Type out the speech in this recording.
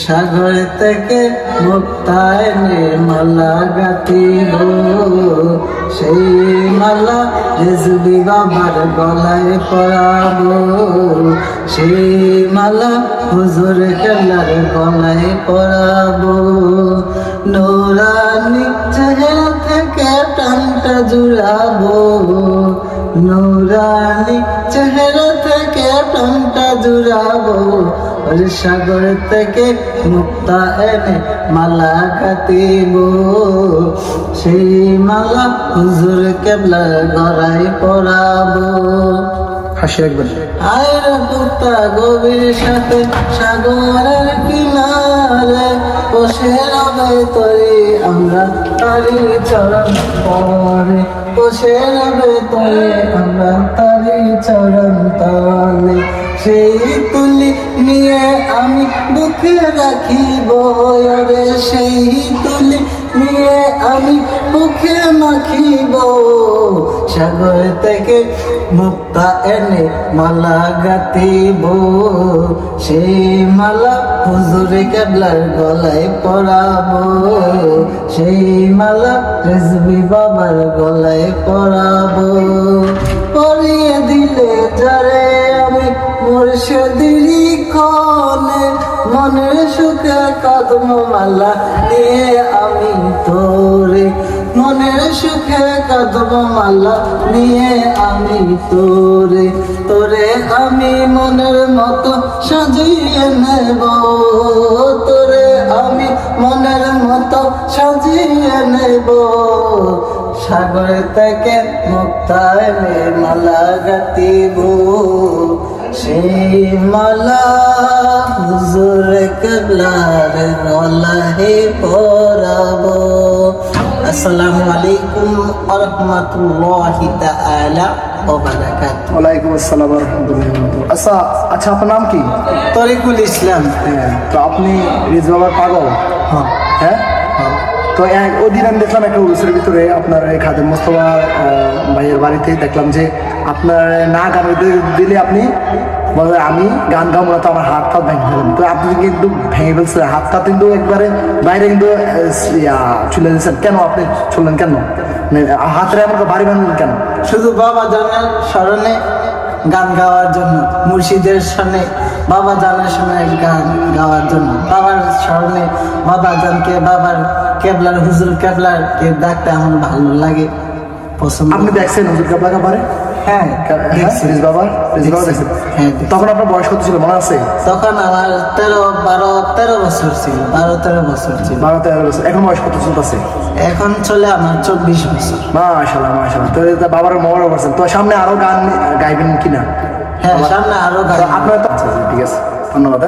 সাগর থেকে মুক্তায় মালা গাঁথিব, সেই মালা রেজবি বাবার গলায় পরাবো, সেই মালা হুজুর কেবলার গলায় পরাবো। নূরানি চেহারা থেকে প্রাণটা জুড়াবো, নূরানি চেহারা থেকে প্রাণটা জুড়াবো। সাগর থেকে মুক্তা এনে মালা গাঁথিব, সেই মালা হুজুর কেবলার গলায় পরাবো। হাসি একবার। আয়ের মুক্তা গভীর সাথে সাগরের কিনারে বসে রবে তরি আমরা তারি চরণ তলে, বসে রবে তরি আমরা তারি চরণ তলে। সেই তুলি নিয়ে আমি বুকে রাখিব, রে সেই তুলি নিয়ে আমি বুকে মাখিব। সাগর থেকে মুক্তা এনে মালা গাঁথিব, সেই মালা হুজুর কেবলার গলায় পরাবো, সেই মালা রেজবি বাবার গলায় পরাবো। পরিয়ে দিলে যারে আমি মুর্শিদিরি ক্ষণে, মনের সুখে কদম মালা নিয়ে আমি তোরে, মনের সুখে কদম মালা নিয়ে আমি তোরে, তোরে আমি মনের মতো সাজিয়ে নেব, তোরে আমি মনের মতো সাজিয়ে নেব। সাগর থেকে মুক্তা এনে মালা গাঁথিব, সেই মালা হুজুর কেবলার গলায় পরাবো। আসসালামু আলাইকুম ওয়া রাহমাতুল্লাহি তাআলা ওয়া বারাকাতুহু। ওয়ালাইকুম আসসালাম ওয়া রাহমাতুল্লাহি। আচ্ছা আপনার নাম কি? তরিকুল ইসলাম। তো আপনি রিজ বাবার পাগল? হ্যাঁ। তো ওই দিন আমি দেখলাম একটা উরুসের ভিতরে আপনার এই খাদেম মোস্তফা ভাইয়ের বাড়িতে দেখলাম যে আপনার না গান দিলে আপনি বলে আমি গান গাবো না, তো আমার হাত হাত ভেঙে ফেলেন। তো আপনি কিন্তু ভেঙে ফেলছেন হাতটা, কিন্তু একবারে বাইরে কিন্তু চলে দিয়েছেন। কেন আপনি চললেন কেন? হাতের এমন বাড়ি বানালেন কেন? শুধু বাবা জানের স্মরণে গান গাওয়ার জন্য, মুর্শিদের সামনে বাবা জানের সামনে গান গাওয়ার জন্য, বাবার স্মরণে বাবা জানকে, বাবার কেবলার হুজুর কেবলার কে ডাকতে আমার ভালো লাগে, পছন্দ। আপনি দেখছেন হুজুর কেবলাকে পারে? হ্যাঁ দেখছি। তখন আপনার বয়স কত ছিল মনে আছে? তখন আমার 13 বছর ছিল, 12-13 বছর ছিল। 12-13 বছর। এখন বয়স কত চলতেছে? এখন চলে আমার 24 বছর। মাশাআল্লাহ মাশাআল্লাহ। তো বাবার মরা করছেন, তো সামনে আরো গান গাইবেন কিনা? হ্যাঁ সামনে আরো গান। আপনার তো ঠিক আছে, ধন্যবাদ।